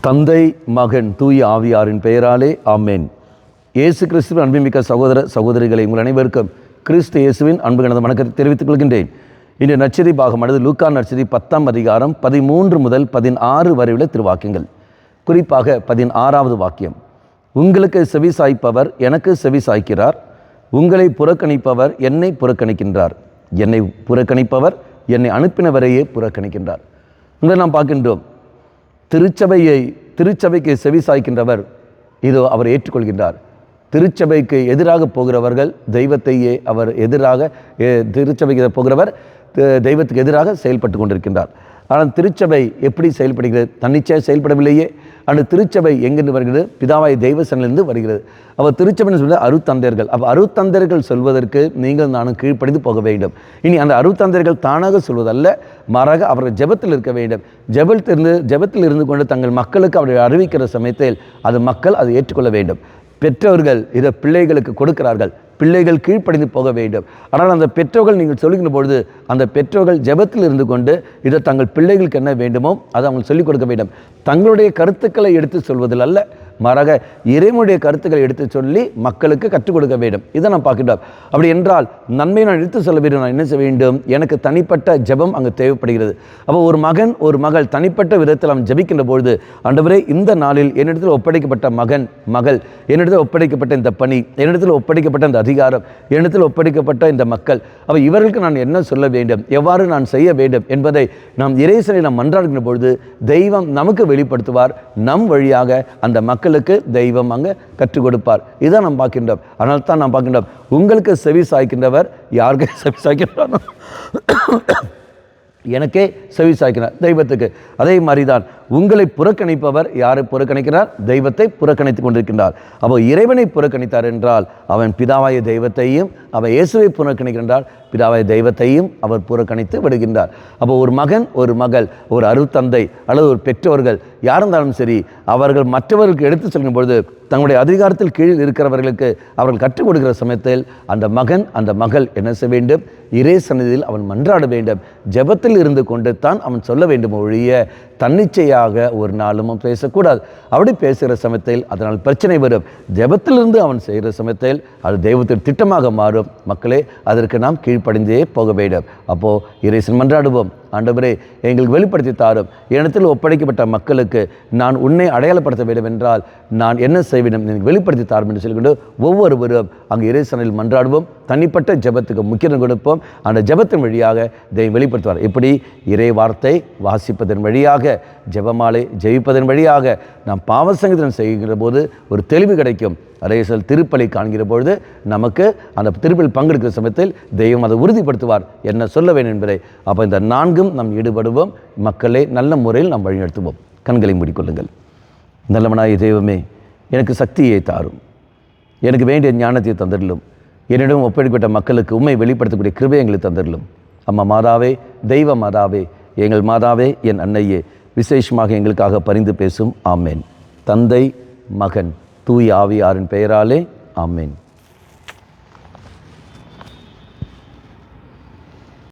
தந்தை, மகன், தூய ஆவியாரின் பெயராலே ஆமேன். இயேசு கிறிஸ்துவின் அன்புமிக்க சகோதர சகோதரிகளை உங்கள் அனைவருக்கும் கிறிஸ்து இயேசுவின் அன்பு கலந்த வணக்கத்தை தெரிவித்துக் கொள்கின்றேன். இன்று நற்செய்தி பாகமானது லூக்கா நற்செய்தி 10ஆம் அதிகாரம் 13 முதல் 16 வரை உள்ள திருவாக்கியங்கள். குறிப்பாக 16வது வாக்கியம்: உங்களுக்கு செவி சாய்ப்பவர் எனக்கு செவி சாய்க்கிறார், உங்களை புறக்கணிப்பவர் என்னை புறக்கணிக்கின்றார், என்னை புறக்கணிப்பவர் என்னை அனுப்பினவரையே புறக்கணிக்கின்றார். உங்களை நாம் பார்க்கின்றோம், திருச்சபைக்கு செவி சாய்க்கின்றவர் இதோ அவர் ஏற்றுக்கொள்கின்றார். திருச்சபைக்கு எதிராக போகிறவர்கள் தெய்வத்தையே அவர் எதிராக திருச்சபைக்கு போகிறவர் தெய்வத்துக்கு எதிராக செயல்பட்டு கொண்டிருக்கின்றார். ஆனால் திருச்சபை எப்படி செயல்படுகிறது? தன்னிச்சையாக செயல்படவில்லையே. அந்த திருச்சபை எங்கிருந்து வருகிறது? பிதாவாய் தெய்வசனிலிருந்து வருகிறது. அவர் திருச்சபைன்னு சொல்ல அருத்தந்தையர்கள். அப்போ அருத்தந்தையர்கள் சொல்வதற்கு நீங்கள் நானும் கீழ்ப்படிந்து போக வேண்டும். இனி அந்த அருத்தந்தையர்கள் தானாக சொல்வதல்ல, மாறாக அவர்கள் ஜெபத்தில் இருக்க வேண்டும். ஜெபத்தில் இருந்து கொண்டு தங்கள் மக்களுக்கு அவரை அறிவிக்கிற சமயத்தில் அது மக்கள் அதை ஏற்றுக்கொள்ள வேண்டும். பெற்றோர்கள் இதை பிள்ளைகளுக்கு கொடுக்கிறார்கள், பிள்ளைகள் கீழ்ப்படிந்து போக வேண்டும். ஆனால் அந்த பெற்றோர்கள் நீங்கள் சொல்லுகின்ற பொழுது அந்த பெற்றோர்கள் ஜெபத்தில் இருந்து கொண்டு இதை தங்கள் பிள்ளைகளுக்கு என்ன வேண்டுமோ அதை அவங்க சொல்லிக் கொடுக்க வேண்டும். தங்களுடைய கருத்துக்களை எடுத்து சொல்வதில் அல்ல, மாறாக இறைவனுடைய கருத்துக்களை எடுத்து சொல்லி மக்களுக்கு கற்றுக் கொடுக்க வேண்டும். இதை நான் பார்க்கின்றோம். அப்படி என்றால் நன்மையை நான் எடுத்து சொல்ல வேண்டும். நான் என்ன செய்ய வேண்டும்? எனக்கு தனிப்பட்ட ஜெபம் அங்கு தேவைப்படுகிறது. அப்போ ஒரு மகன் ஒரு மகள் தனிப்பட்ட விதத்தில் அவன் ஜெபிக்கின்ற பொழுது, ஆண்டவரே இந்த நாளில் என்னிடத்தில் ஒப்படைக்கப்பட்ட மகள், என்னிடத்தில் ஒப்படைக்கப்பட்ட இந்த பணி, என்னிடத்தில் ஒப்படைக்கப்பட்ட இந்த அதிகாரம், என்னிடத்தில் ஒப்படைக்கப்பட்ட இந்த மக்கள், அப்போ இவர்களுக்கு நான் என்ன சொல்ல வேண்டும், எவ்வாறு நான் செய்ய வேண்டும் என்பதை நாம் இறைசனை நாம் மன்றாடுகின்ற பொழுது தெய்வம் நமக்கு வெளிப்படுத்துவார். நம் வழியாக அந்த மக்களுக்கு தெய்வம் அங்கே கற்றுக் கொடுப்பார். இதான் நாம் பார்க்கின்றோம். அதனால் தான் நாம் பார்க்கின்றோம், உங்களுக்கு செவி சாய்க்கின்றவர் யாருக்கு செவி சாய்க்கின்றாரோ எனக்கே செவி சாய்க்கிறார், தெய்வத்துக்கு. அதே மாதிரி தான் உங்களை புறக்கணிப்பவர் யாரை புறக்கணிக்கிறார்? தெய்வத்தை புறக்கணித்து கொண்டிருக்கின்றார். அப்போ இறைவனை புறக்கணித்தார் என்றால் அவன் பிதாவாய தெய்வத்தையும், அவன் இயேசுவை புறக்கணிக்கின்றால் பிதாவாய தெய்வத்தையும் அவர் புறக்கணித்து விடுகின்றார். அப்போ ஒரு மகன் ஒரு மகள், ஒரு அருத்தந்தை அல்லது ஒரு பெற்றோர்கள் யார் இருந்தாலும் சரி, அவர்கள் மற்றவர்களுக்கு எடுத்து சொல்லும் பொழுது தங்களுடைய அதிகாரத்தில் கீழ் இருக்கிறவர்களுக்கு அவர்கள் கற்றுக் கொடுக்கிற சமயத்தில் அந்த மகன் அந்த மகள் என்ன செய்ய வேண்டும்? இறை சந்நிதியில் அவன் மன்றாட வேண்டும். ஜெபத்தில் இருந்து கொண்டு தான் அவன் சொல்ல வேண்டும் ஒழிய தன்னிச்சையாக ஒரு நாளும் பேசக்கூடாது. அப்படி பேசுகிற சமயத்தில் அதனால் பிரச்சனை வரும். ஜெபத்திலிருந்து அவன் செய்கிற சமயத்தில் அது தெய்வத்தின் திட்டமாக மாறும். மக்களே, அதற்கு நாம் கீழ்ப்படிந்தே போக வேண்டும். அப்போது இறைசன் மன்றாடுவோம், ஆண்டவரே எங்களுக்கு வெளிப்படுத்தி தாரும், இடத்தில் ஒப்படைக்கப்பட்ட மக்களுக்கு நான் உன்னை அடையாளப்படுத்த வேண்டும் என்றால் நான் என்ன செய்ய வேண்டும், எனக்கு வெளிப்படுத்தி தாரும் என்று சொல்லிக்கொண்டு ஒவ்வொருவரும் அங்கு இறைசனில் மன்றாடுவோம். தனிப்பட்ட ஜெபத்துக்கு முக்கியம் கொடுப்போம். அந்த ஜெபத்தின் வழியாக தெய்வம் வெளிப்படுத்துவார். எப்படி? இறை வார்த்தை வாசிப்பதன் வழியாக, ஜெபமாலை ஜெயிப்பதன் வழியாக நாம் பாவசங்கீதம் செய்கிற போது ஒரு தெளிவு கிடைக்கும். அதே திருப்பலி காண்கிற பொழுது நமக்கு அந்த திருப்பலி பங்கெடுக்கிற சமயத்தில் தெய்வம் அதை உறுதிப்படுத்துவார் என்ன சொல்ல வேண்டும் என்பதை. அப்போ இந்த 4ம் நாம் ஈடுபடுவோம். மக்களை நல்ல முறையில் நாம் வழிநடத்துவோம். கண்களை மூடிக்கொள்ளுங்கள். நல்லவனாய் தெய்வமே, எனக்கு சக்தியை தாரும், எனக்கு வேண்டிய ஞானத்தை தந்திரலும், என்னிடம் ஒப்படைக்கப்பட்ட மக்களுக்கு உண்மை வெளிப்படுத்தக்கூடிய கிருபை எங்களை தந்திரலும். அம்மா மாதாவே, தெய்வ மாதாவே, எங்கள் மாதாவே, என் அன்னையே, விசேஷமாக எங்களுக்காக பரிந்து பேசும். ஆமேன். தந்தை, மகன், தூய ஆவியாரின் பெயராலே ஆமேன்.